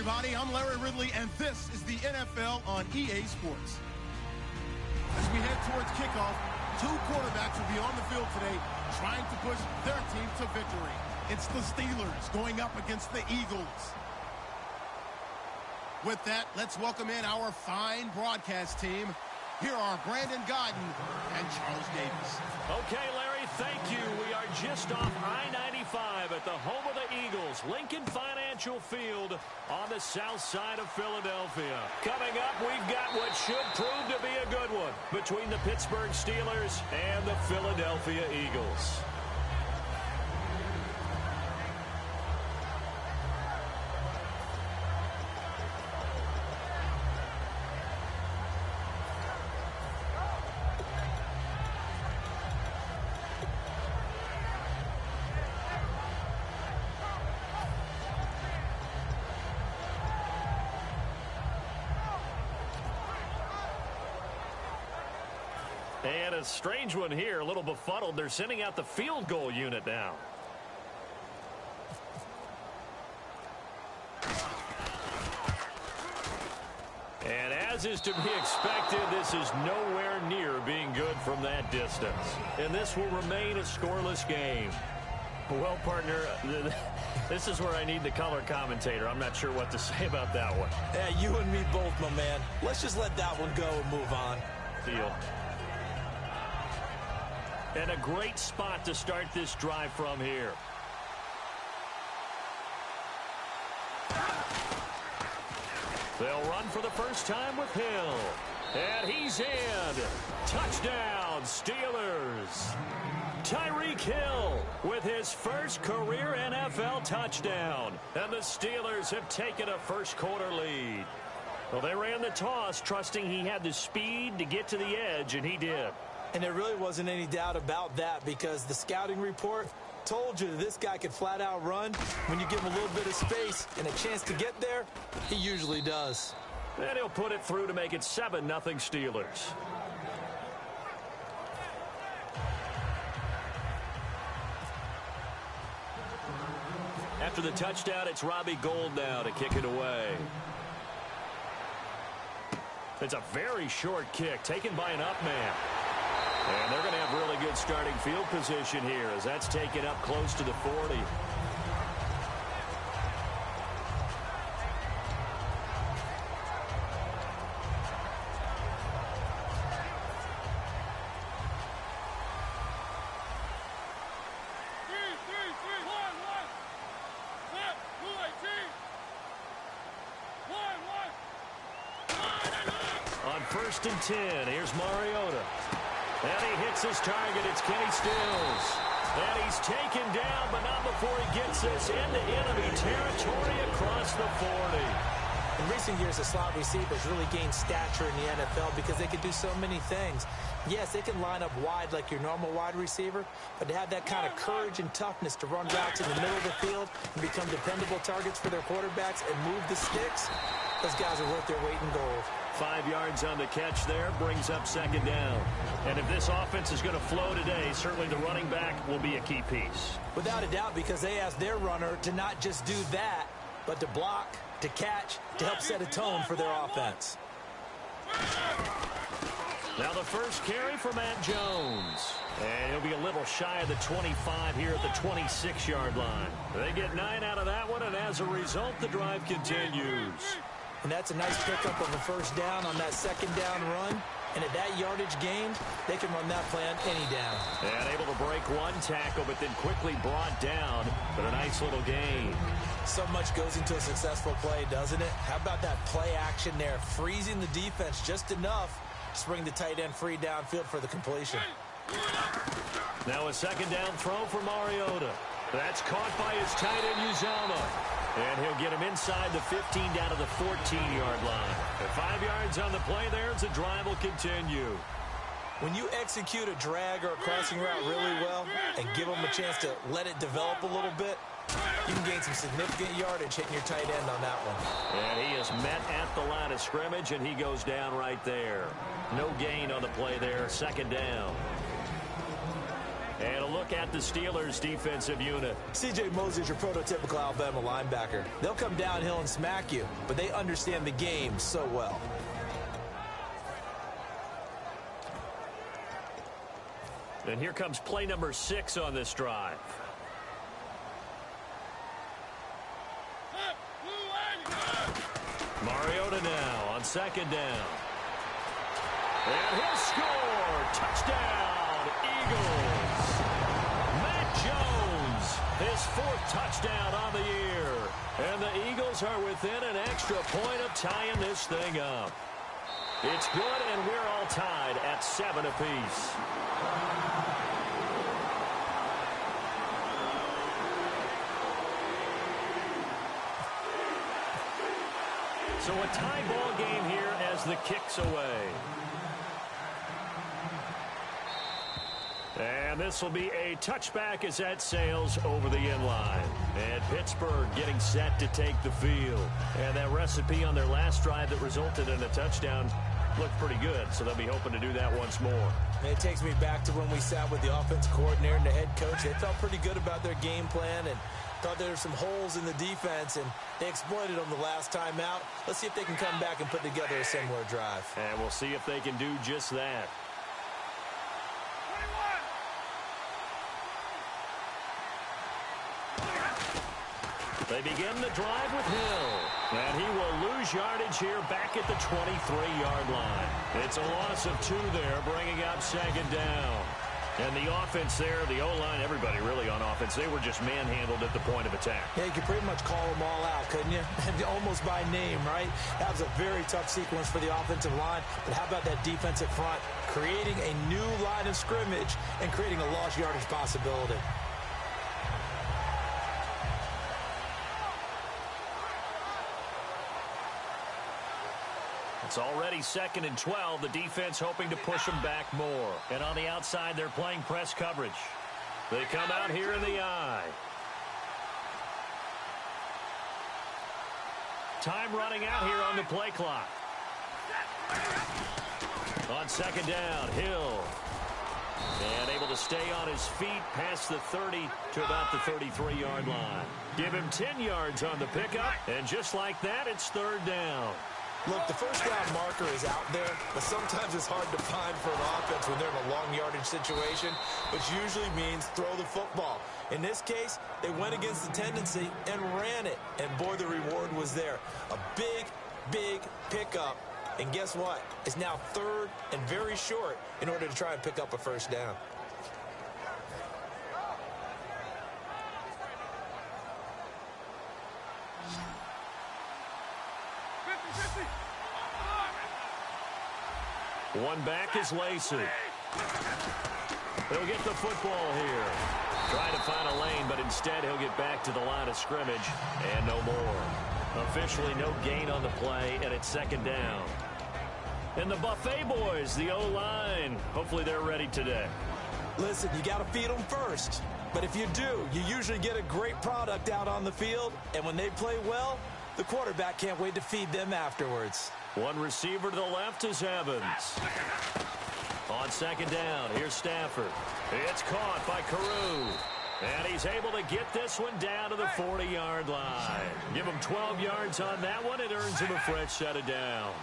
everybody. I'm Larry Ridley, and this is the NFL on EA Sports. As we head towards kickoff, two quarterbacks will be on the field today trying to push their team to victory. It's the Steelers going up against the Eagles. With that, let's welcome in our fine broadcast team. Here are Brandon Godden and Charles Davis. Okay, Larry, thank you. We are just off I-95 at the home of the Eagles, Lincoln Financial Field on the south side of Philadelphia. Coming up, we've got what should prove to be a good one between the Pittsburgh Steelers and the Philadelphia Eagles. And a strange one here, a little befuddled. They're sending out the field goal unit now. And as is to be expected, this is nowhere near being good from that distance. And this will remain a scoreless game. Well, partner, this is where I need the color commentator. I'm not sure what to say about that one. Yeah, you and me both, my man. Let's just let that one go and move on. Deal. And a great spot to start this drive from here. They'll run for the first time with Hill. And he's in. Touchdown, Steelers. Tyreek Hill with his first career NFL touchdown. And the Steelers have taken a first quarter lead. Well, they ran the toss, trusting he had the speed to get to the edge, and he did. And there really wasn't any doubt about that because the scouting report told you that this guy could flat out run. When you give him a little bit of space and a chance to get there, he usually does. And he'll put it through to make it 7-0 Steelers. After the touchdown, it's Robbie Gould now to kick it away. It's a very short kick taken by an up man. And they're going to have really good starting field position here as that's taken up close to the 40. On 1st and 10, here's Mariota. And he hits his target. It's Kenny Stills. And he's taken down, but not before he gets this into enemy territory across the 40. In recent years, the slot receivers really gained stature in the NFL because they can do so many things. Yes, they can line up wide like your normal wide receiver, but to have that kind of courage and toughness to run routes in the middle of the field and become dependable targets for their quarterbacks and move the sticks, those guys are worth their weight in gold. 5 yards on the catch there, brings up 2nd down. And if this offense is going to flow today, certainly the running back will be a key piece. Without a doubt, because they asked their runner to not just do that, but to block, to catch, to help set a tone for their offense. Now the first carry for Matt Jones. And he'll be a little shy of the 25 here at the 26-yard line. They get 9 out of that one, and as a result, the drive continues. And that's a nice pickup of a first down on that 2nd down run. And at that yardage gained, they can run that play on any down. And able to break one tackle, but then quickly brought down. But a nice little gain. So much goes into a successful play, doesn't it? How about that play action there? Freezing the defense just enough to bring the tight end free downfield for the completion. Now a 2nd down throw for Mariota. That's caught by his tight end, Uzomah. And he'll get him inside the 15 down to the 14-yard line. And 5 yards on the play there as the drive will continue. When you execute a drag or a crossing route really well and give them a chance to let it develop a little bit, you can gain some significant yardage hitting your tight end on that one. And he is met at the line of scrimmage, and he goes down right there. No gain on the play there, 2nd down. And a look look at the Steelers' defensive unit. C.J. Mosley's your prototypical Alabama linebacker. They'll come downhill and smack you, but they understand the game so well. And here comes play number 6 on this drive. Mariota now on second down. And he'll score. Touchdown, Eagles. Matt Jones, his 4th touchdown on the year. And the Eagles are within an extra point of tying this thing up. It's good, and we're all tied at 7 apiece. So a tie ball game here as the kick's away. And this will be a touchback as that sails over the end line. And Pittsburgh getting set to take the field. And that recipe on their last drive that resulted in a touchdown looked pretty good, so they'll be hoping to do that once more. And it takes me back to when we sat with the offensive coordinator and the head coach. They felt pretty good about their game plan and thought there were some holes in the defense, and they exploited them the last time out. Let's see if they can come back and put together a similar drive. And we'll see if they can do just that. They begin the drive with Hill. And he will lose yardage here back at the 23-yard line. It's a loss of 2 there, bringing up second down. And the offense there, the O-line, everybody really on offense, they were just manhandled at the point of attack. Yeah, you could pretty much call them all out, couldn't you? Almost by name, right? That was a very tough sequence for the offensive line. But how about that defensive front? Creating a new line of scrimmage and creating a lost yardage possibility. It's already 2nd and 12. The defense hoping to push them back more. And on the outside, they're playing press coverage. They come out here in the eye. Time running out here on the play clock. On second down, Hill. And able to stay on his feet past the 30 to about the 33-yard line. Give him 10 yards on the pickup. And just like that, it's 3rd down. Look, the first down marker is out there, but sometimes it's hard to find for an offense when they're in a long yardage situation, which usually means throw the football. In this case, they went against the tendency and ran it, and boy, the reward was there. A big, big pickup, and guess what? It's now 3rd and very short in order to try and pick up a first down. One back is Lacey. He'll get the football here. Trying to find a lane, but instead he'll get back to the line of scrimmage and no more. Officially no gain on the play, and it's 2nd down. And the Buffet boys, the O-line, hopefully they're ready today. Listen, you got to feed them first. But if you do, you usually get a great product out on the field, and when they play well, the quarterback can't wait to feed them afterwards. One receiver to the left is Evans. On second down, here's Stafford. It's caught by Carew. And he's able to get this one down to the 40-yard line. Give him 12 yards on that one. It earns him a fresh set of downs.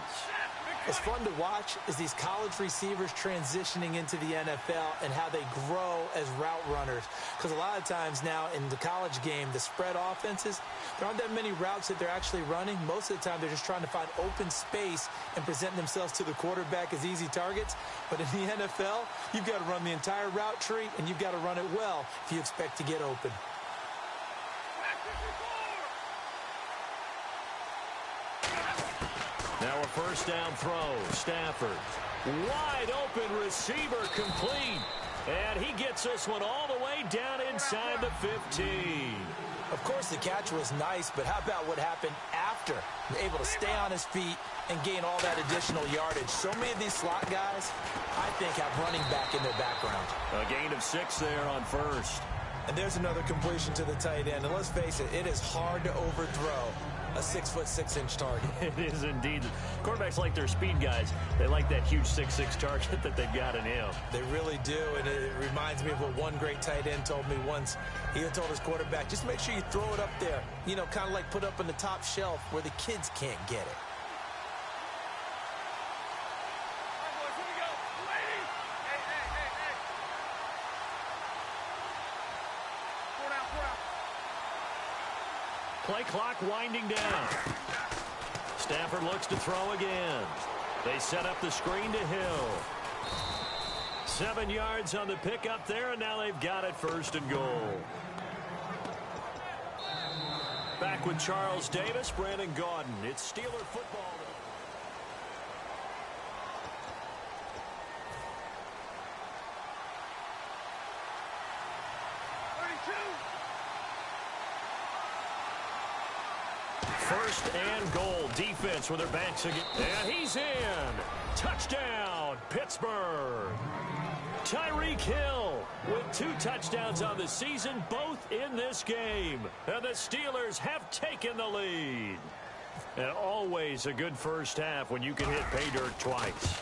What's fun to watch is these college receivers transitioning into the NFL and how they grow as route runners. Because a lot of times now in the college game, the spread offenses, there aren't that many routes that they're actually running. Most of the time, they're just trying to find open space and present themselves to the quarterback as easy targets. But in the NFL, you've got to run the entire route tree, and you've got to run it well if you expect to get open. Now a first down throw. Stafford. Wide open receiver complete. And he gets this one all the way down inside the 15. Of course, the catch was nice, but how about what happened after? Able to stay on his feet and gain all that additional yardage. So many of these slot guys, I think, have running back in their background. A gain of 6 there on first. And there's another completion to the tight end. And let's face it, it is hard to overthrow a 6'6" target. It is indeed. Quarterbacks like their speed guys. They like that huge 6'6" target that they've got in him. They really do, and it reminds me of what one great tight end told me once. He had told his quarterback, just make sure you throw it up there. You know, kind of like put up on the top shelf where the kids can't get it. Play clock winding down. Stafford looks to throw again. They set up the screen to Hill. 7 yards on the pickup there, and now they've got it 1st and goal. Back with Charles Davis, Brandon Gaudin. It's Steeler football. First and goal. Defense with their backs again. And he's in. Touchdown, Pittsburgh. Tyreek Hill with 2 touchdowns on the season, both in this game. And the Steelers have taken the lead. And always a good first half when you can hit pay dirt twice.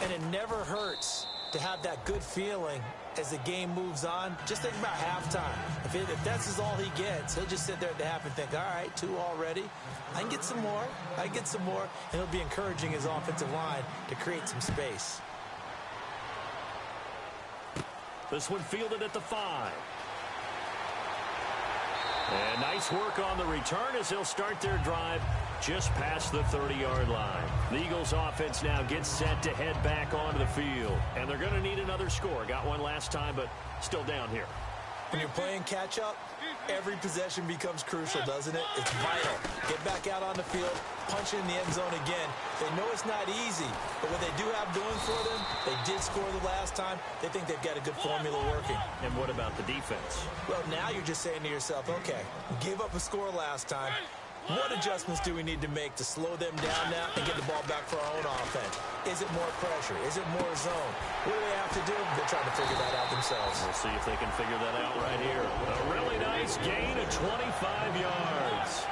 And it never hurts to have that good feeling as the game moves on. Just think about halftime. If that's all he gets, he'll just sit there at the half and think, all right, 2 already. I can get some more. I can get some more. And he'll be encouraging his offensive line to create some space. This one fielded at the 5. And nice work on the return as they'll start their drive just past the 30-yard line. The Eagles offense now gets set to head back onto the field. And they're going to need another score. Got one last time, but still down here. When you're playing catch-up, every possession becomes crucial, doesn't it? It's vital. Get back out on the field, punch in the end zone again. They know it's not easy, but what they do have going for them, they did score the last time. They think they've got a good formula working. And what about the defense? Well, now you're just saying to yourself, okay, we gave up a score last time. What adjustments do we need to make to slow them down now and get the ball back for our own offense? Is it more pressure? Is it more zone? What do they have to do? They're trying to figure that out themselves. We'll see if they can figure that out right here. A really nice gain of 25 yards.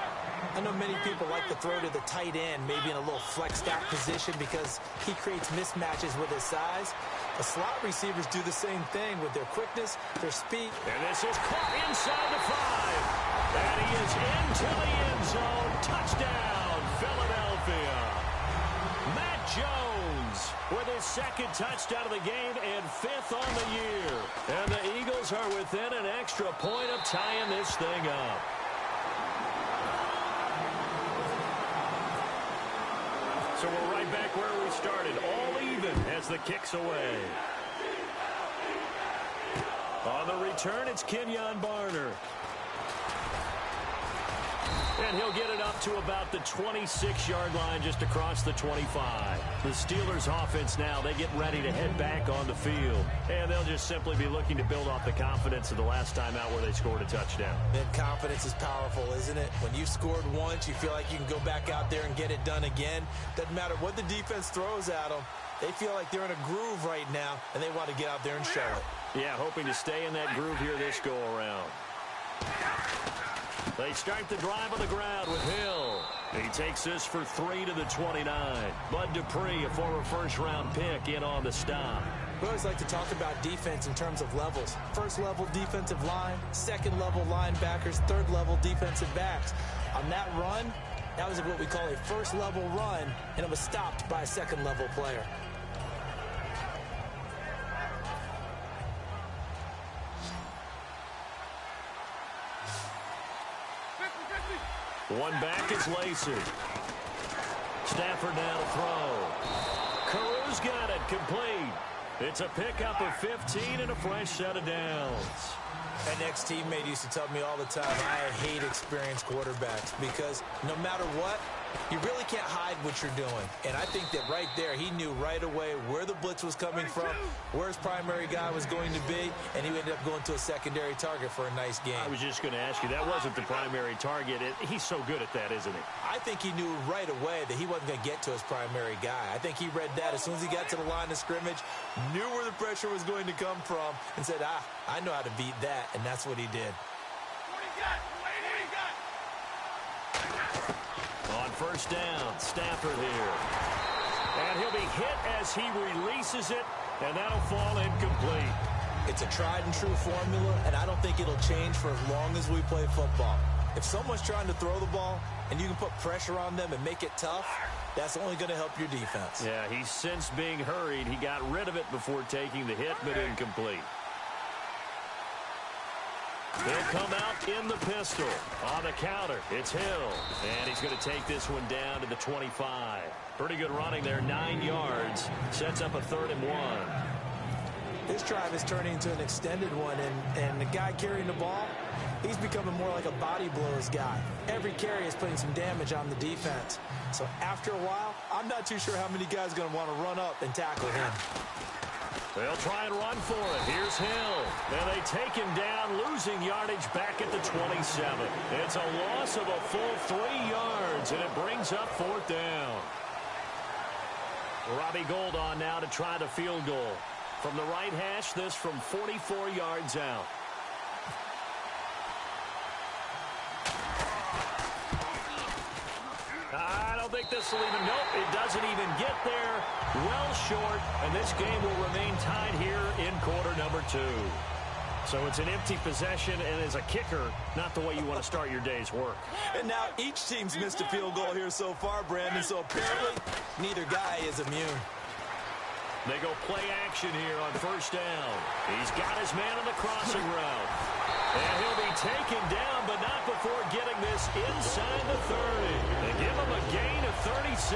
I know many people like to throw to the tight end, maybe in a little flexed out position because he creates mismatches with his size. The slot receivers do the same thing with their quickness, their speed. And this is caught inside the 5. And he is into the end zone. Touchdown, Philadelphia. Matt Jones with his 2nd touchdown of the game and 5th on the year. And the Eagles are within an extra point of tying this thing up. So we're right back where we started, all even as the kick's away. On the return, it's Kenyon Barner. And he'll get it up to about the 26-yard line just across the 25. The Steelers offense now, they get ready to head back on the field. And they'll just simply be looking to build off the confidence of the last time out where they scored a touchdown. Then confidence is powerful, isn't it? When you've scored once, you feel like you can go back out there and get it done again. Doesn't matter what the defense throws at them. They feel like they're in a groove right now, and they want to get out there and show it. Yeah, hoping to stay in that groove here this go-around. They start the drive on the ground with Hill. He takes this for 3 to the 29. Bud Dupree, a former first-round pick, in on the stop. We always like to talk about defense in terms of levels. First-level defensive line, second-level linebackers, third-level defensive backs. On that run, that was what we call a first-level run, and it was stopped by a second-level player. One back is Lacey. Stafford now to throw. Carew's got it complete. It's a pickup of 15 and a fresh set of downs. An ex-teammate used to tell me all the time, I hate experienced quarterbacks because no matter what, You really can't hide what you're doing. And I think that right there, he knew right away where the blitz was coming from, where his primary guy was going to be, and he ended up going to a secondary target for a nice game. I was just going to ask you, that wasn't the primary target. He's so good at that, isn't he? I think he knew right away that he wasn't going to get to his primary guy. I think he read that as soon as he got to the line of scrimmage, knew where the pressure was going to come from, and said, I know how to beat that, and that's what he did. On first down, Stafford here. And he'll be hit as he releases it, and that'll fall incomplete. It's a tried-and-true formula, and I don't think it'll change for as long as we play football. If someone's trying to throw the ball and you can put pressure on them and make it tough, that's only going to help your defense. Yeah, he's since being hurried. He got rid of it before taking the hit, but incomplete. He'll come out in the pistol. On the counter, it's Hill. And he's going to take this one down to the 25. Pretty good running there, 9 yards. Sets up a 3rd and 1. This drive is turning into an extended one, and the guy carrying the ball, he's becoming more like a body blows guy. Every carry is putting some damage on the defense. So after a while, I'm not too sure how many guys are going to want to run up and tackle him. They'll try and run for it. Here's Hill. And they take him down, losing yardage back at the 27. It's a loss of a full 3 yards, and it brings up 4th down. Robbie Gould on now to try the field goal. From the right hash, this from 44 yards out. I don't think this will even, nope, it doesn't even get there. Well short, and this game will remain tied here in quarter number 2. So it's an empty possession, and as a kicker, not the way you want to start your day's work. And now each team's missed a field goal here so far, Brandon, so apparently neither guy is immune. They go play action here on first down. He's got his man on the crossing route. And he'll be taken down, but not before getting this inside the 30. They give him a gain of 37.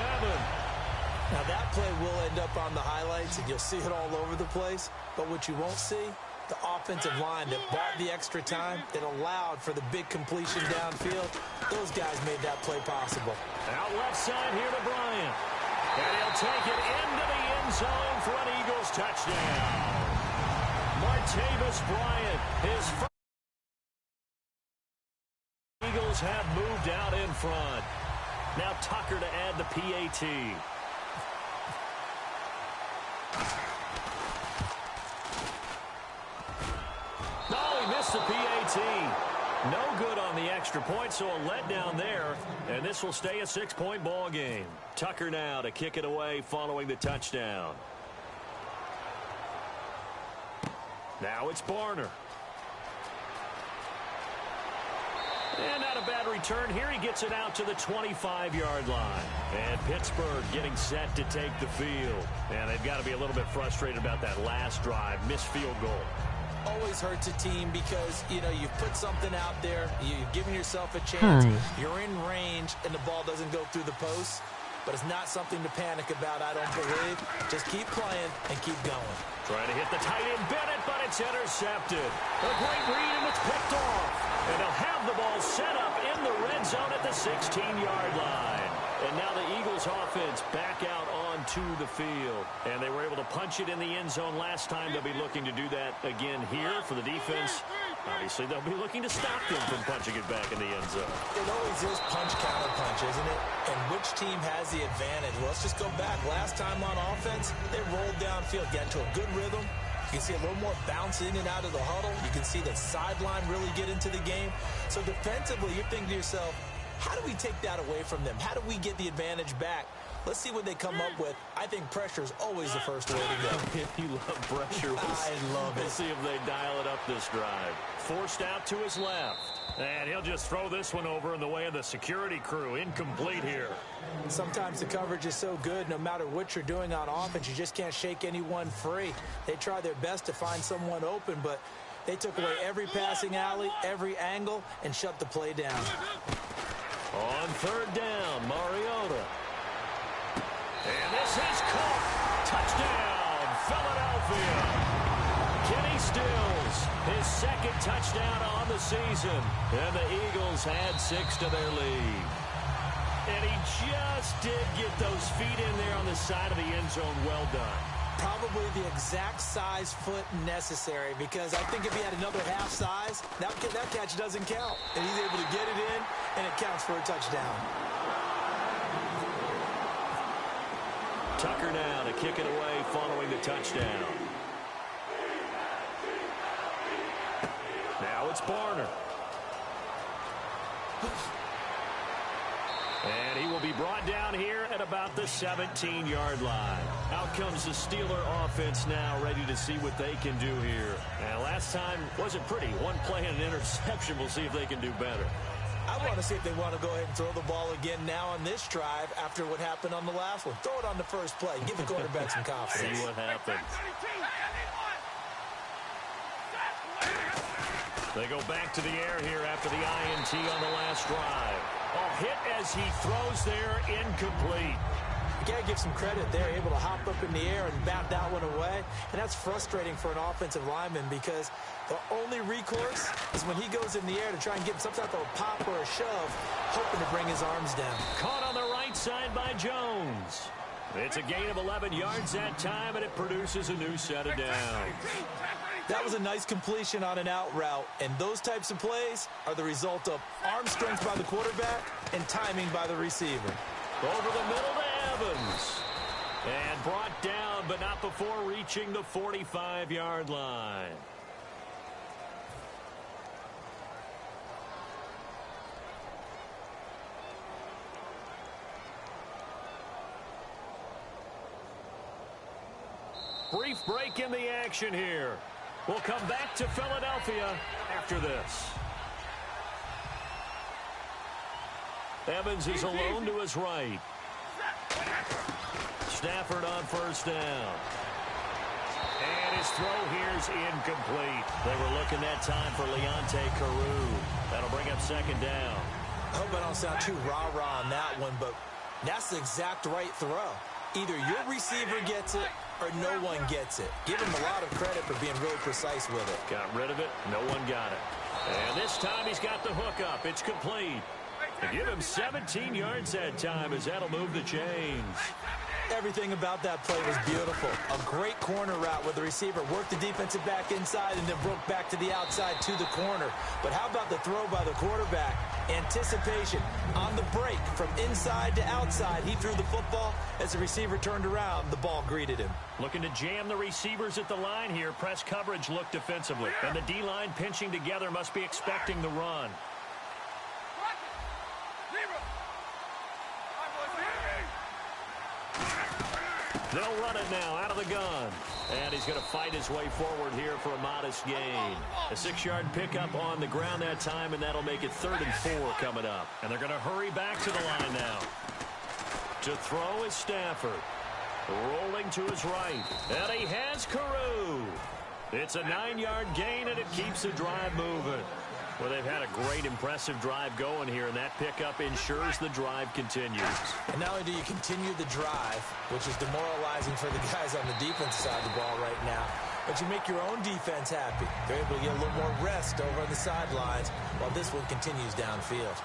Now that play will end up on the highlights, and you'll see it all over the place. But what you won't see, the offensive line that bought the extra time, that allowed for the big completion downfield, those guys made that play possible. Out left side here to Bryant. And he'll take it into the end zone for an Eagles touchdown. Martavis Bryant, his first. Eagles have moved out in front. Now Tucker to add the PAT. No, he missed the PAT. No good on the extra point, so a letdown there. And this will stay a 6-point ball game. Tucker now to kick it away following the touchdown. Now it's Barner. And not a bad return here. He gets it out to the 25-yard line. And Pittsburgh getting set to take the field. And they've got to be a little bit frustrated about that last drive. Missed field goal. Always hurts a team because, you know, you've put something out there. You've given yourself a chance. You're in range, and the ball doesn't go through the post. But it's not something to panic about, I don't believe. Just keep playing and keep going. Trying to hit the tight end Bennett, but it's intercepted. A great read, and it's picked off. And they'll have the ball set up in the red zone at the 16-yard line. And now the Eagles offense back out onto the field. And they were able to punch it in the end zone last time. They'll be looking to do that again here for the defense. Obviously, they'll be looking to stop them from punching it back in the end zone. It always is punch-counter-punch, isn't it? And which team has the advantage? Well, let's just go back. Last time on offense, they rolled downfield, got into a good rhythm. You can see a little more bounce in and out of the huddle. You can see the sideline really get into the game. So defensively, you're thinking to yourself, how do we take that away from them? How do we get the advantage back? Let's see what they come up with. I think pressure is always the first way to go. You love pressure. I love it. We'll see if they dial it up this drive. Forced out to his left. And he'll just throw this one over in the way of the security crew. Incomplete here. Sometimes the coverage is so good, no matter what you're doing on offense, you just can't shake anyone free. They try their best to find someone open, but they took away every passing alley, every angle, and shut the play down. On third down, Mariota. And this is caught. Touchdown, Philadelphia. Kenny Stills, his second touchdown on the season. And the Eagles add 6 to their lead. And he just did get those feet in there on the side of the end zone. Well done. Probably the exact size foot necessary, because I think if he had another half size, that catch doesn't count. And he's able to get it in, and it counts for a touchdown. Tucker now to kick it away following the touchdown. Now it's Barner. And he will be brought down here at about the 17-yard line. Out comes the Steeler offense now, ready to see what they can do here. And last time wasn't pretty. One play and an interception. We'll see if they can do better. I want to see if they want to go ahead and throw the ball again now on this drive after what happened on the last one. Throw it on the first play. Give the quarterback some confidence. See what happens. They go back to the air here after the INT on the last drive. A hit as he throws there, incomplete. You got to give some credit there, able to hop up in the air and bat that one away. And that's frustrating for an offensive lineman, because the only recourse is when he goes in the air to try and get some type of a pop or a shove, hoping to bring his arms down. Caught on the right side by Jones. It's a gain of 11 yards that time, and it produces a new set of downs. That was a nice completion on an out route, and those types of plays are the result of arm strength by the quarterback and timing by the receiver. Over the middle to Evans. And brought down, but not before reaching the 45-yard line. Brief break in the action here. We'll come back to Philadelphia after this. Evans is alone to his right. Stafford on first down. And his throw here's incomplete. They were looking that time for Leonte Carew. That'll bring up second down. I hope I don't sound too rah-rah on that one, but that's the exact right throw. Either your receiver gets it or no one gets it. Give him a lot of credit for being really precise with it. Got rid of it. No one got it. And this time he's got the hook up. It's complete. And give him 17 yards that time, as that'll move the chains. Everything about that play was beautiful. A great corner route where the receiver worked the defensive back inside and then broke back to the outside to the corner. But how about the throw by the quarterback? Anticipation on the break from inside to outside. He threw the football. As the receiver turned around, the ball greeted him. Looking to jam the receivers at the line here. Press coverage looked defensively. And the D-line pinching together must be expecting the run. They'll run it now out of the gun. And he's going to fight his way forward here for a modest gain. A 6-yard pickup on the ground that time, and that'll make it 3rd and 4 coming up. And they're going to hurry back to the line now. To throw is Stafford. Rolling to his right. And he has Carew. It's a 9-yard gain, and it keeps the drive moving. Well, they've had a great, impressive drive going here, and that pickup ensures the drive continues. And not only do you continue the drive, which is demoralizing for the guys on the defensive side of the ball right now, but you make your own defense happy. They're able to get a little more rest over on the sidelines while this one continues downfield.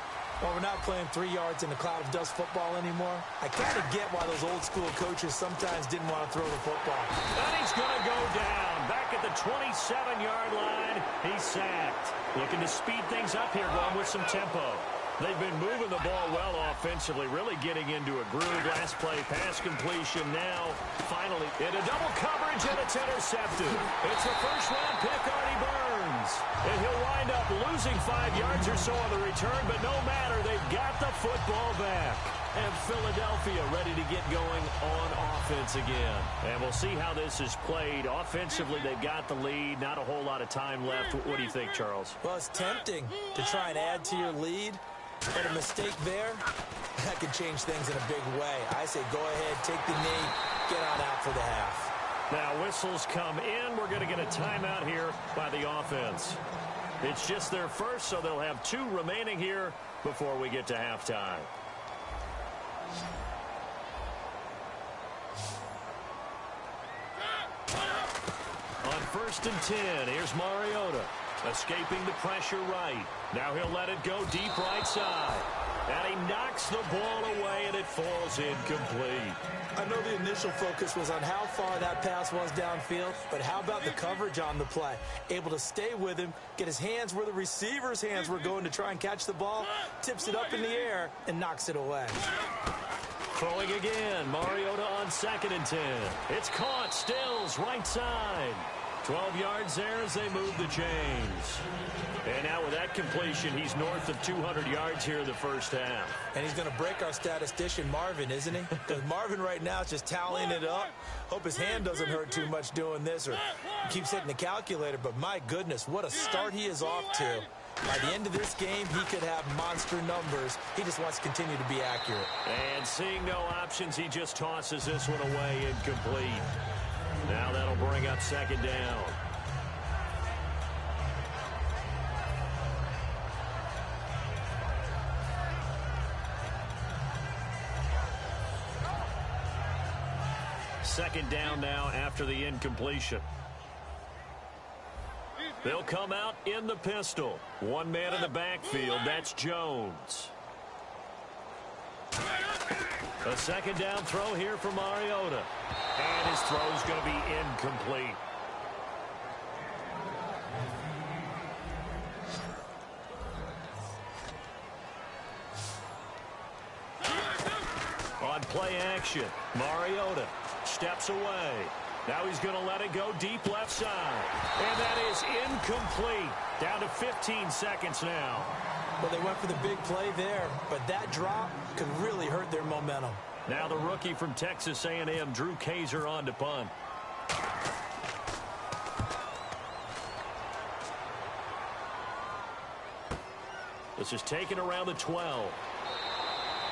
While we're not playing 3 yards in a cloud of dust football anymore, I kind of get why those old school coaches sometimes didn't want to throw the football. And he's going to go down. Back at the 27-yard line, he's sacked. Looking to speed things up here, going with some tempo. They've been moving the ball well offensively, really getting into a groove. Last play, pass completion now. Finally, into double coverage, and it's intercepted. It's the first-round pick, Artie Burns. And he'll wind up losing 5 yards or so on the return, but no matter, they've got the football back. And Philadelphia ready to get going on offense again. And we'll see how this is played. Offensively, they've got the lead. Not a whole lot of time left. What do you think, Charles? Well, it's tempting to try and add to your lead. But a mistake there, that could change things in a big way. I say go ahead, take the knee, get on out for the half. Now whistles come in. We're going to get a timeout here by the offense. It's just their first, so they'll have 2 remaining here before we get to halftime. On 1st and 10, here's Mariota. Escaping the pressure right. Now he'll let it go deep right side. And he knocks Bats the ball away, and it falls incomplete. I know the initial focus was on how far that pass was downfield, but how about the coverage on the play? Able to stay with him, get his hands where the receiver's hands were going to try and catch the ball, tips it up in the air, and knocks it away. Throwing again, Mariota on 2nd and 10. It's caught, Stills, right side. 12 yards there as they move the chains. And now with that completion, he's north of 200 yards here in the first half. And he's going to break our statistician, Marvin, isn't he? Because Marvin right now is just tallying it up. Hope his hand doesn't hurt too much doing this, or he keeps hitting the calculator. But my goodness, what a start he is off to. By the end of this game, he could have monster numbers. He just wants to continue to be accurate. And seeing no options, he just tosses this one away incomplete. Now that'll bring up 2nd down. Second down now after the incompletion. They'll come out in the pistol. One man in the backfield. That's Jones. A 2nd down throw here for Mariota. And his throw's going to be incomplete. On play action, Mariota steps away. Now he's going to let it go deep left side. And that is incomplete. Down to 15 seconds now. Well, they went for the big play there, but that drop could really hurt their momentum. Now the rookie from Texas A&M, Drew Kaiser, on to punt. This is taken around the 12.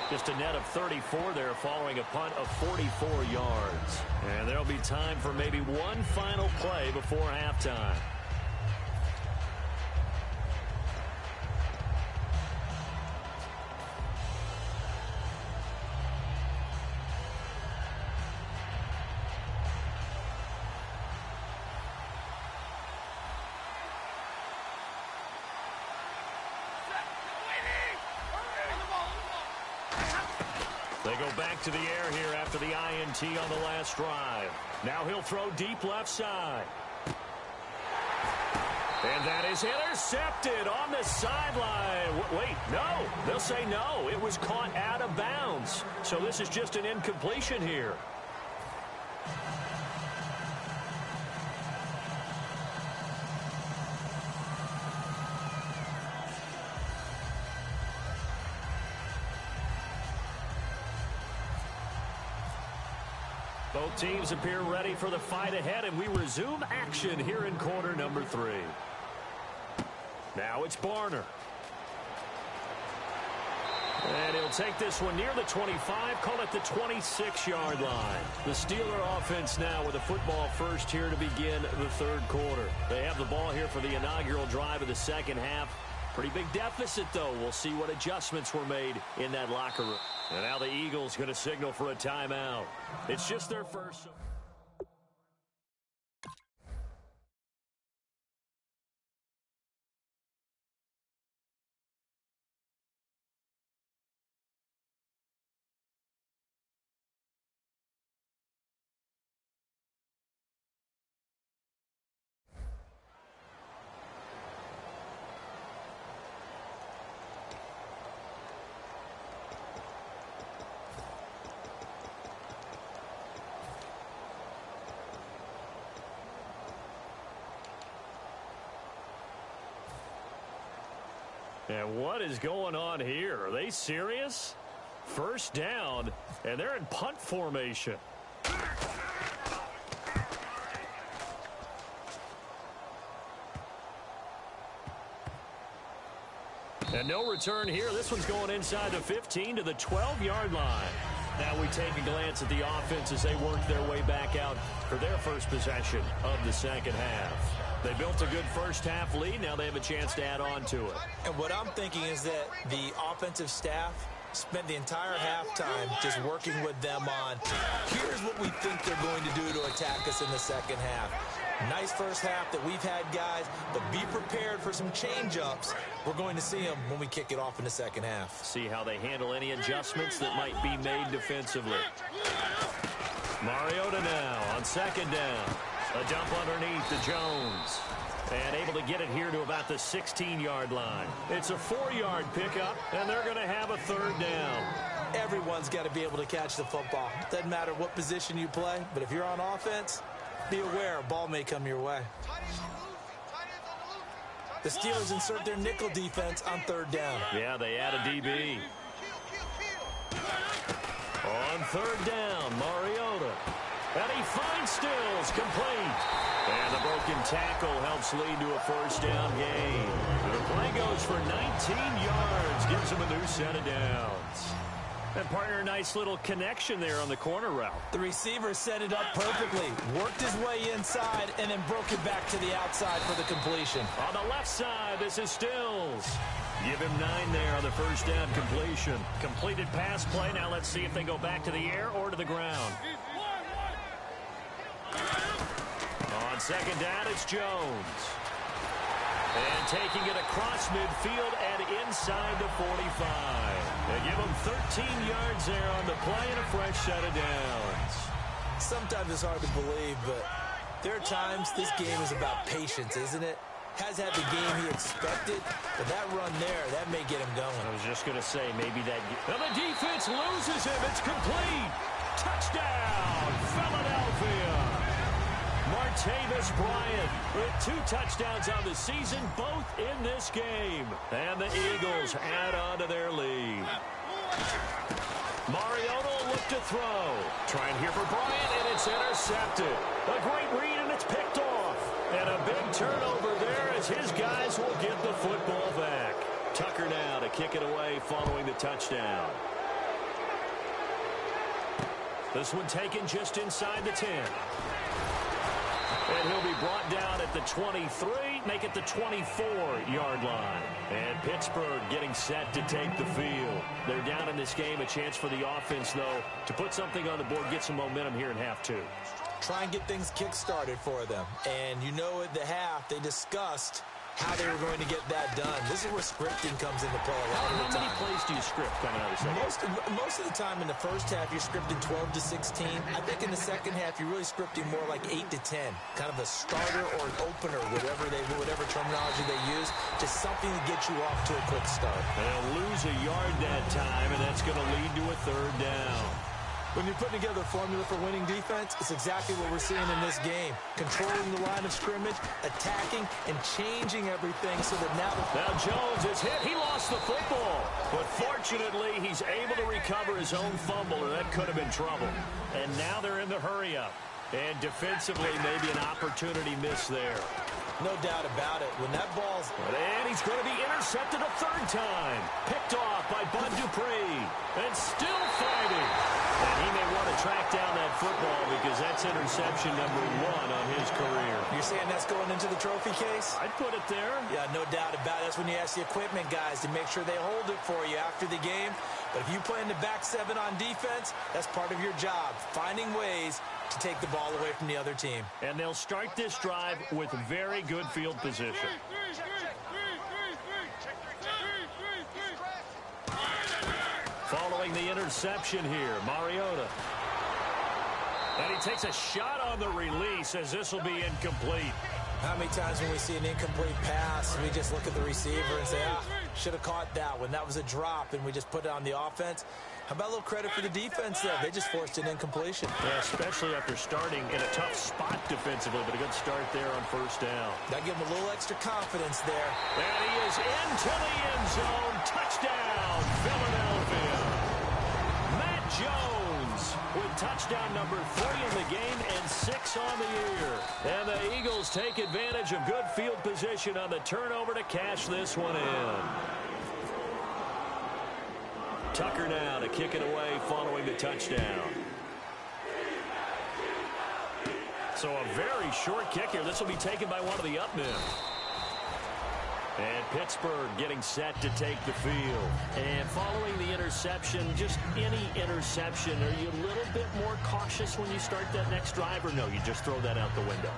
Just a net of 34 there following a punt of 44 yards. And there'll be time for maybe one final play before halftime. They go back to the air here after the INT on the last drive. Now he'll throw deep left side. And that is intercepted on the sideline. Wait, no. They'll say no. It was caught out of bounds. So this is just an incompletion here. Both teams appear ready for the fight ahead, and we resume action here in quarter number 3. Now it's Barner. And he'll take this one near the 25, call it the 26-yard line. The Steeler offense now with a football first here to begin the 3rd quarter. They have the ball here for the inaugural drive of the 2nd half. Pretty big deficit, though. We'll see what adjustments were made in that locker room. And now the Eagles going to signal for a timeout. It's just their first. And what is going on here? Are they serious? First down, and they're in punt formation. And no return here. This one's going inside the 15 to the 12-yard line. Now we take a glance at the offense as they work their way back out for their first possession of the 2nd half. They built a good first half lead. Now they have a chance to add on to it. And what I'm thinking is that the offensive staff Spent the entire halftime just working with them on, here's what we think they're going to do to attack us in the second half. Nice first half that we've had, guys, but be prepared for some change-ups. We're going to see them when we kick it off in the second half. See how they handle any adjustments that might be made defensively. Mariota now on second down. A dump underneath to Jones. And able to get it here to about the 16-yard line. It's a 4-yard pickup, and they're going to have a third down. Everyone's got to be able to catch the football. Doesn't matter what position you play, but if you're on offense, be aware a ball may come your way. The Steelers insert their nickel defense on third down. Yeah, they add a DB. On third down, Mariota. And he finds Stills, complete. And the broken tackle helps lead to a first down gain. The play goes for 19 yards, gives him a new set of downs. And partner, nice little connection there on the corner route. The receiver set it up perfectly, worked his way inside, and then broke it back to the outside for the completion. On the left side, this is Stills. Give him 9 there on the first down completion. Completed pass play. Now let's see if they go back to the air or to the ground. On second down, it's Jones. And taking it across midfield and inside the 45. They give him 13 yards there on the play and a fresh set of downs. Sometimes it's hard to believe, but there are times this game is about patience, isn't it? Has had the game he expected, but that run there, that may get him going. I was just going to say, maybe that... And the defense loses him. It's complete. Touchdown, Philadelphia. Martavis Bryant with 2 touchdowns on the season, both in this game. And the Eagles add on to their lead. Mariota will look to throw. Trying here for Bryant, and it's intercepted. A great read, and it's picked off. And a big turnover there as his guys will get the football back. Tucker now to kick it away following the touchdown. This one taken just inside the 10. And he'll be brought down at the 23, make it the 24-yard line. And Pittsburgh getting set to take the field. They're down in this game. A chance for the offense, though, to put something on the board, get some momentum here in half 2. Try and get things kick-started for them. And you know at the half, they discussed how they were going to get that done. This is where scripting comes into play a lot of the time. How many plays do you script coming out of the second? Most of the time in the first half, you're scripting 12 to 16. I think in the second half, you're really scripting more like 8 to 10. Kind of a starter or an opener, whatever terminology they use. Just something to get you off to a quick start. They'll lose a yard that time, and that's going to lead to a third down. When you're putting together a formula for winning defense, it's exactly what we're seeing in this game. Controlling the line of scrimmage, attacking, and changing everything so that now Jones is hit. He lost the football. But fortunately, he's able to recover his own fumble, or that could have been trouble. And now they're in the hurry-up. And defensively, maybe an opportunity miss there. No doubt about it. When that ball's... And he's going to be intercepted a third time. Picked off by Bud Dupree. And still fighting. And he may want to track down that football because that's interception number 1 on his career. You're saying that's going into the trophy case? I'd put it there. Yeah, no doubt about it. That's when you ask the equipment guys to make sure they hold it for you after the game. But if you play in the back 7 on defense, that's part of your job. Finding ways to take the ball away from the other team. And they'll start this drive with very good field position. Following the interception here, Mariota. And he takes a shot on the release as this will be incomplete. How many times when we see an incomplete pass, we just look at the receiver and say, should have caught that one. That was a drop, and we just put it on the offense. How about a little credit for the defense there? They just forced an incompletion. Yeah, especially after starting in a tough spot defensively, but a good start there on first down. That give him a little extra confidence there. And he is into the end zone. Touchdown, Philadelphia. Matt Jones with touchdown number 3 in the game and 6 on the year. And the Eagles take advantage of good field position on the turnover to cash this one in. Tucker now to kick it away following the touchdown. So a very short kick here. This will be taken by one of the up men. And Pittsburgh getting set to take the field. And following the interception, just any interception, are you a little bit more cautious when you start that next drive, or no, you just throw that out the window?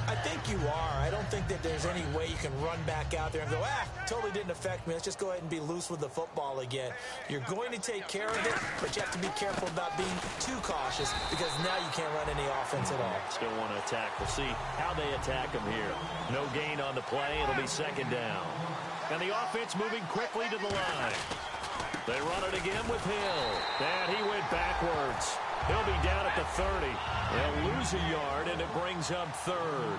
I think you are. I don't think that there's any way you can run back out there and go, totally didn't affect me. Let's just go ahead and be loose with the football again. You're going to take care of it, but you have to be careful about being too cautious because now you can't run any offense at all. Still want to attack. We'll see how they attack him here. No gain on the play. It'll be second down. And the offense moving quickly to the line. They run it again with Hill. And he went backwards. He'll be down at the 30. They'll lose a yard, and it brings up third.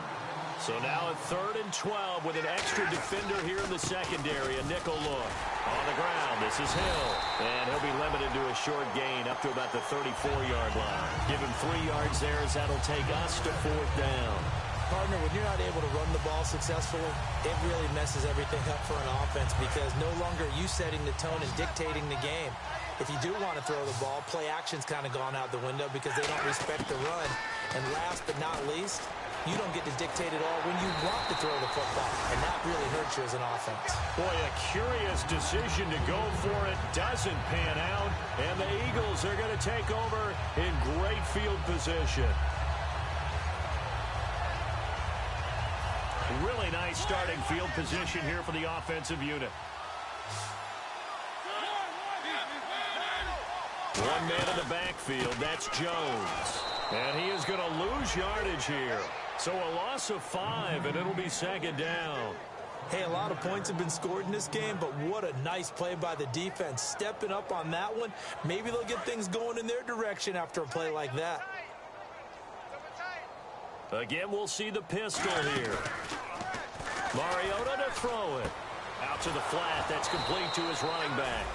So now at 3rd and 12 with an extra defender here in the secondary. A nickel look. On the ground, this is Hill. And he'll be limited to a short gain up to about the 34-yard line. Give him 3 yards there as that'll take us to 4th down. Partner, when you're not able to run the ball successfully, it really messes everything up for an offense because no longer are you setting the tone and dictating the game. If you do want to throw the ball, play action's kind of gone out the window because they don't respect the run. And last but not least, you don't get to dictate it all when you want to throw the football, and that really hurts you as an offense. Boy, a curious decision to go for it doesn't pan out, and the Eagles are going to take over in great field position. Really nice starting field position here for the offensive unit. One man in the backfield, that's Jones. And he is going to lose yardage here. So a loss of 5, and it'll be second down. Hey, a lot of points have been scored in this game, but what a nice play by the defense. Stepping up on that one, maybe they'll get things going in their direction after a play like that. Again, we'll see the pistol here. Mariota to throw it. Out to the flat. That's complete to his running back.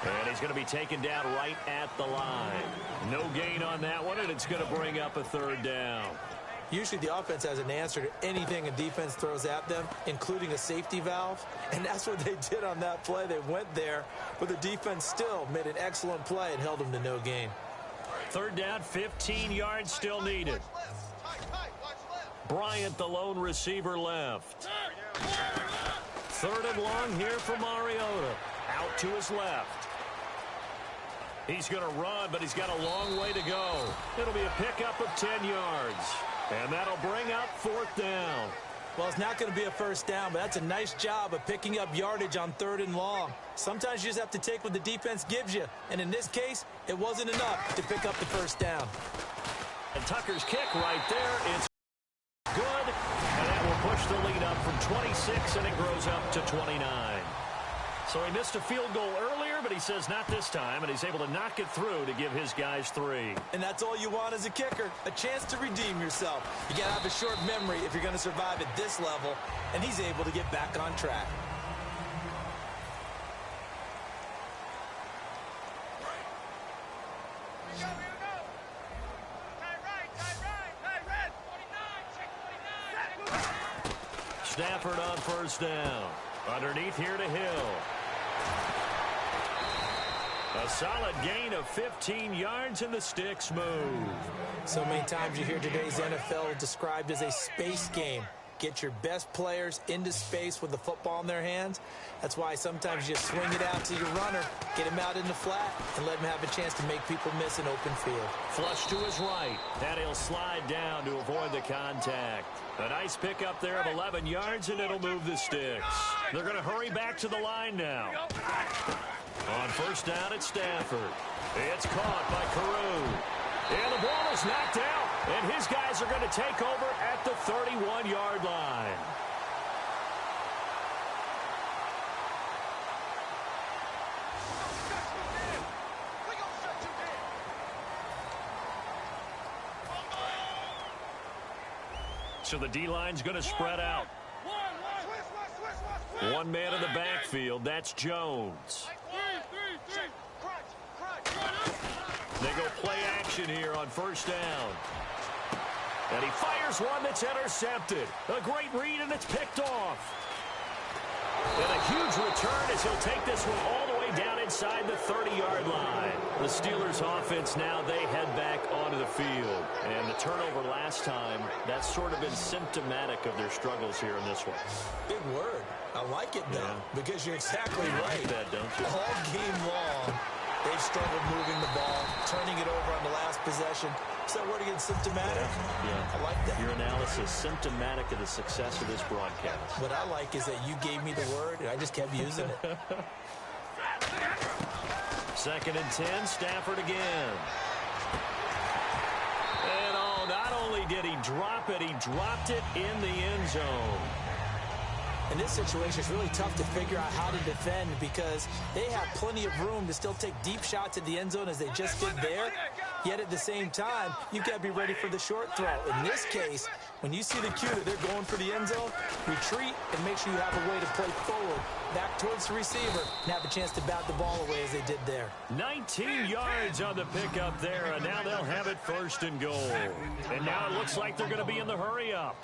And he's going to be taken down right at the line. No gain on that one, and it's going to bring up a 3rd down. Usually the offense has an answer to anything a defense throws at them, including a safety valve. And that's what they did on that play. They went there, but the defense still made an excellent play and held them to no gain. 3rd down, 15 yards still needed. Bryant, the lone receiver, left. 3rd and long here for Mariota. Out to his left. He's going to run, but he's got a long way to go. It'll be a pickup of 10 yards. And that'll bring up 4th down. Well, it's not going to be a first down, but that's a nice job of picking up yardage on 3rd and long. Sometimes you just have to take what the defense gives you. And in this case, it wasn't enough to pick up the first down. And Tucker's kick right there. It's good. And that will push the lead up from 26, and it grows up to 29. So he missed a field goal earlier, but he says not this time, and he's able to knock it through to give his guys 3. And that's all you want as a kicker, a chance to redeem yourself. You got to have a short memory if you're going to survive at this level, and he's able to get back on track. Stafford on 1st down. Underneath here to Hill. A solid gain of 15 yards, and the sticks move. So many times you hear today's NFL described as a space game. Get your best players into space with the football in their hands. That's why sometimes you swing it out to your runner, get him out in the flat, and let him have a chance to make people miss an open field. Flush to his right, and he'll slide down to avoid the contact. A nice pickup there of 11 yards, and it'll move the sticks. They're going to hurry back to the line now. On 1st down, it's Stafford. It's caught by Carew. And the ball is knocked out, and his guys are going to take over at the 31-yard line. So the D-line's going to spread out. One man in the backfield, that's Jones. They go play action here on 1st down. And he fires one that's intercepted. A great read, and it's picked off. And a huge return as he'll take this one all the way down inside the 30-yard line. The Steelers offense now, they head back onto the field. And the turnover last time, that's sort of been symptomatic of their struggles here in this one. Big word. I like it, though, because you're exactly right. You like that, don't you? All game long, they've struggled moving the ball, turning it over on the last possession. So word against symptomatic? Yeah. I like that. Your analysis symptomatic of the success of this broadcast. What I like is that you gave me the word, and I just kept using it. 2nd and 10, Stafford again. And not only did he drop it, he dropped it in the end zone. In this situation, it's really tough to figure out how to defend because they have plenty of room to still take deep shots at the end zone as they just did there. Yet at the same time, you've got to be ready for the short throw. In this case, when you see the cue that they're going for the end zone, retreat and make sure you have a way to play forward, back towards the receiver, and have a chance to bat the ball away as they did there. 19 yards on the pickup there, and now they'll have it 1st and goal. And now it looks like they're going to be in the hurry-up.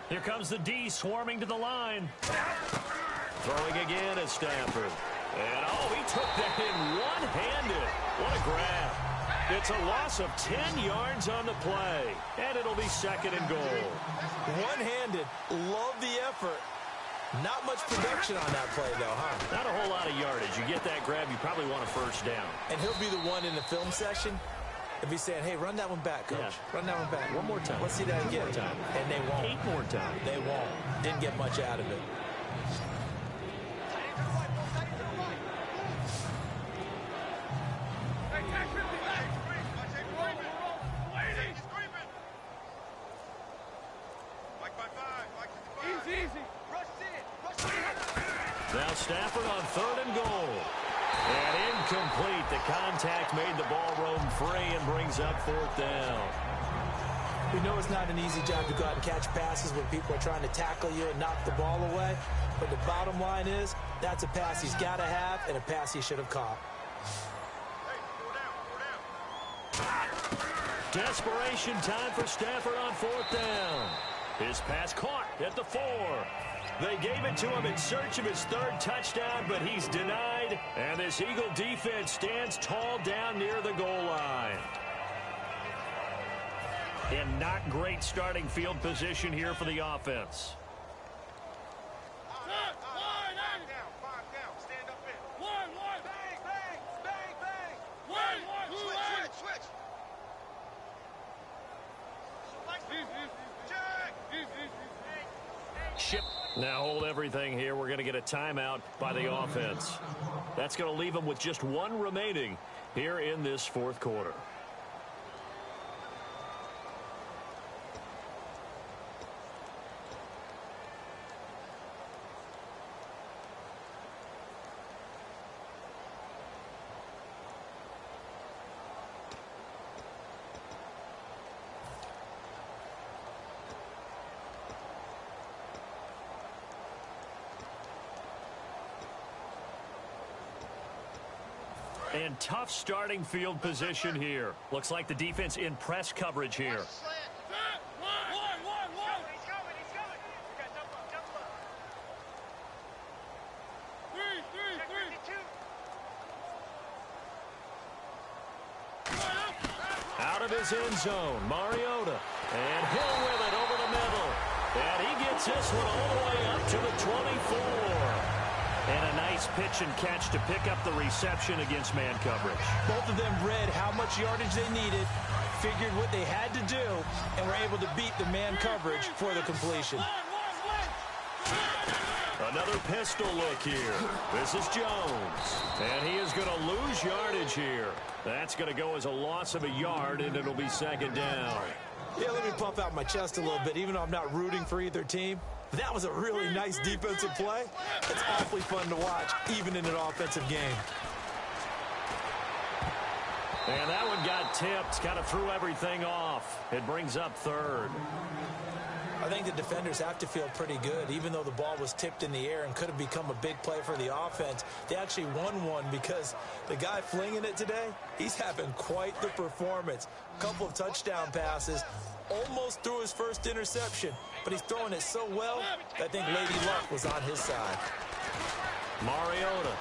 Here comes the D swarming to the line. Throwing again at Stafford. And, he took that in one-handed. What a grab. It's a loss of 10 yards on the play. And it'll be 2nd and goal. One-handed. Love the effort. Not much production on that play, though, huh? Not a whole lot of yardage. You get that grab, you probably want a 1st down. And he'll be the one in the film session. If he's saying, hey, run that one back, Coach. Yeah. Run that one back. One more time. Let's see that again. One more time. And they won't. 8 more times. They won't. Didn't get much out of it. Now Stafford on 3rd and goal. And incomplete. The contact made the ball roam free and brings up 4th down. We know it's not an easy job to go out and catch passes when people are trying to tackle you and knock the ball away. But the bottom line is, that's a pass he's got to have and a pass he should have caught. Desperation time for Stafford on 4th down. His pass caught at the 4. They gave it to him in search of his 3rd touchdown, but he's denied. And this Eagle defense stands tall down near the goal line. And not great starting field position here for the offense. Now hold everything here. We're going to get a timeout by the offense. That's going to leave them with just 1 remaining here in this 4th quarter. And tough starting field position here. Looks like the defense in press coverage here. Out of his end zone, Mariota. And Hill with it over the middle. And he gets this one all the way up to the 24. And a nice pitch and catch to pick up the reception against man coverage. Both of them read how much yardage they needed, figured what they had to do, and were able to beat the man coverage for the completion. Another pistol look here. This is Jones. And he is going to lose yardage here. That's going to go as a loss of a yard, and it'll be 2nd down. Yeah, let me puff out my chest a little bit, even though I'm not rooting for either team. That was a really nice defensive play. It's awfully fun to watch, even in an offensive game. And that one got tipped, kind of threw everything off. It brings up 3rd. I think the defenders have to feel pretty good. Even though the ball was tipped in the air and could have become a big play for the offense, they actually won one because the guy flinging it today, he's having quite the performance. A couple of touchdown passes, almost threw his first interception, but he's throwing it so well, I think Lady Luck was on his side. Mariota.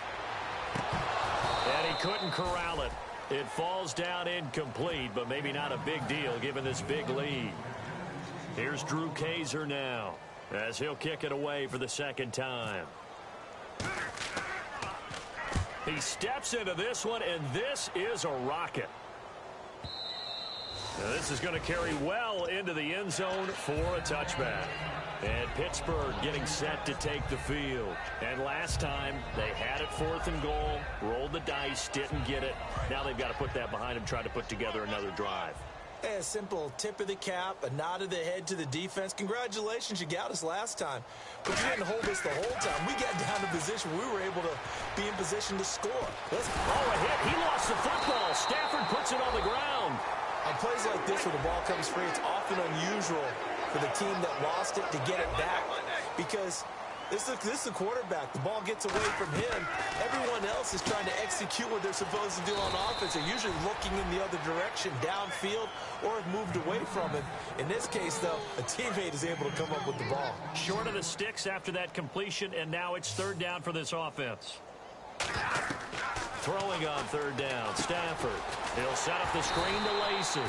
And he couldn't corral it. It falls down incomplete, but maybe not a big deal given this big lead. Here's Drew Kaiser now. as he'll kick it away for the second time. He steps into this one, and this is a rocket. Now this is going to carry well into the end zone for a touchback. And Pittsburgh getting set to take the field. And last time, they had it 4th and goal, rolled the dice, didn't get it. Now they've got to put that behind them, try to put together another drive. A simple tip of the cap, a nod of the head to the defense. Congratulations, you got us last time. But you didn't hold us the whole time. We got down to position. We were able to be in position to score. A hit. He lost the football. Stafford puts it on the ground. On plays like this where the ball comes free, it's often unusual for the team that lost it to get it back because this is the quarterback. The ball gets away from him. Everyone else is trying to execute what they're supposed to do on offense. They're usually looking in the other direction, downfield, or have moved away from it. In this case, though, a teammate is able to come up with the ball. Short of the sticks after that completion, and now it's 3rd down for this offense. Throwing on 3rd down, Stafford. He'll set up the screen to Lacy.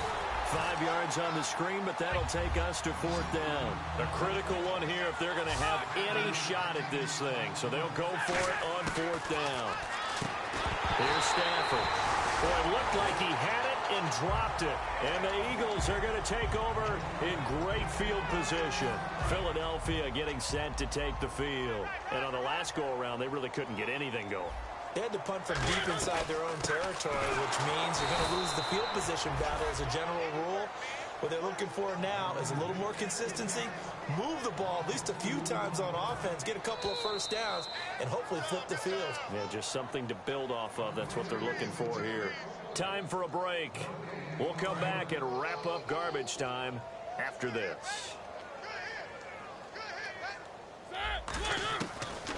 5 yards on the screen, but that'll take us to 4th down. A critical one here if they're going to have any shot at this thing. So they'll go for it on 4th down. Here's Stafford. Boy, it looked like he had it and dropped it. And the Eagles are going to take over in great field position. Philadelphia getting set to take the field. And on the last go-around, they really couldn't get anything going. They had to punt from deep inside their own territory, which means you're going to lose the field position battle as a general rule. What they're looking for now is a little more consistency, move the ball at least a few times on offense, get a couple of first downs, and hopefully flip the field. Yeah, just something to build off of. That's what they're looking for here. Time for a break. We'll come back and wrap up garbage time after this.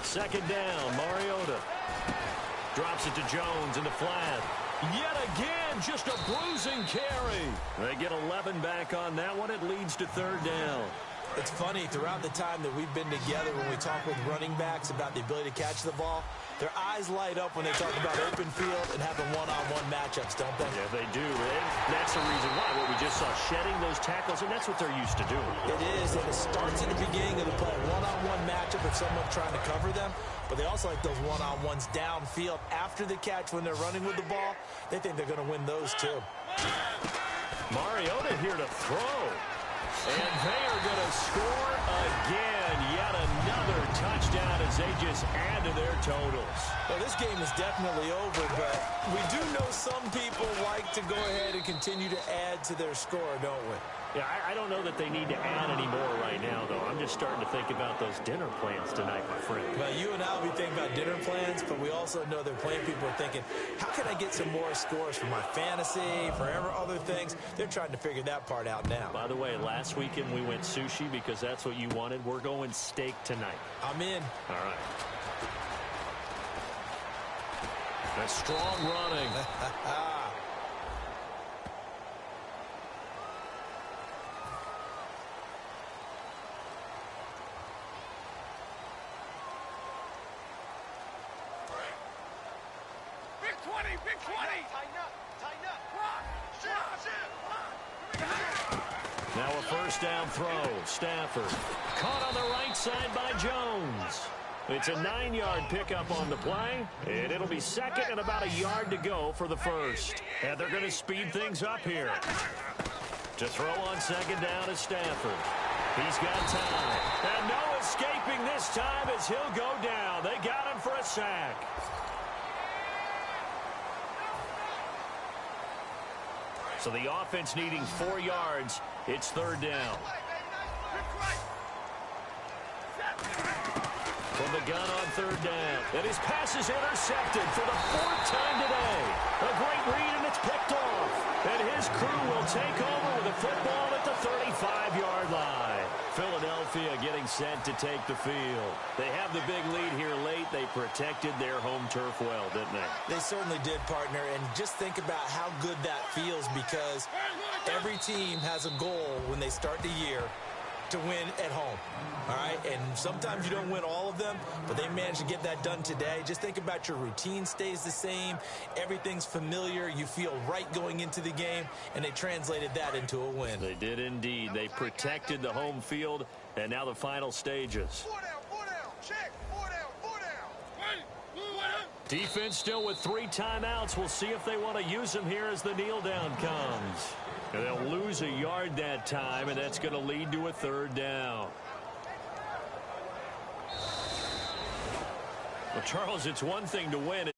2nd down, Mariota. Drops it to Jones in the flat. Yet again, just a bruising carry. They get 11 back on that one. It leads to 3rd down. It's funny, throughout the time that we've been together, when we talk with running backs about the ability to catch the ball, their eyes light up when they talk about open field and having one-on-one matchups, don't they? Yeah, they do. And that's the reason why. What we just saw, shedding those tackles, and that's what they're used to doing. It is, and it starts at the beginning of the play. One-on-one matchup if someone's trying to cover them, but they also like those one-on-ones downfield after the catch when they're running with the ball. They think they're going to win those too. Mariota here to throw. And they are going to score again. Yet another touchdown as they just add to their totals. Well, this game is definitely over, but we do know some people like to go ahead and continue to add to their score, don't we? Yeah, I don't know that they need to add any more right now, though. I'm just starting to think about those dinner plans tonight, my friend. Well, you and I will be thinking about dinner plans, but we also know that playing people are thinking, how can I get some more scores for my fantasy, for other things? They're trying to figure that part out now. By the way, last weekend we went sushi because that's what you wanted. We're going steak tonight. I'm in. All right. A strong running. Big 20. Tighten up. Rock. Now a 1st down throw. Stafford caught on the right side by Jones. It's a 9-yard pickup on the play, and it'll be 2nd and about a yard to go for the 1st. And they're going to speed things up here. To throw on 2nd down is Stafford. He's got time. And no escaping this time as he'll go down. They got him for a sack. So the offense needing 4 yards. It's 3rd down. From the gun on 3rd down. And his pass is intercepted for the 4th time today. A great read, and it's picked off. And his crew will take over with a football at the 35-yard line. Philadelphia getting set to take the field. They have the big lead here late. They protected their home turf well, didn't they? They certainly did, partner. And just think about how good that feels, because every team has a goal when they start the year to win at home. All right, and sometimes you don't win all of them, but they managed to get that done today. Just think about your routine stays the same. Everything's familiar. You feel right going into the game, and they translated that into a win. They did indeed. They protected the home field, And now the final stages. Four down, check, four down. Defense still with 3 timeouts. We'll see if they want to use them here as the kneel down comes. And they'll lose a yard that time, and that's going to lead to a 3rd down. Well, Charles, it's one thing to win.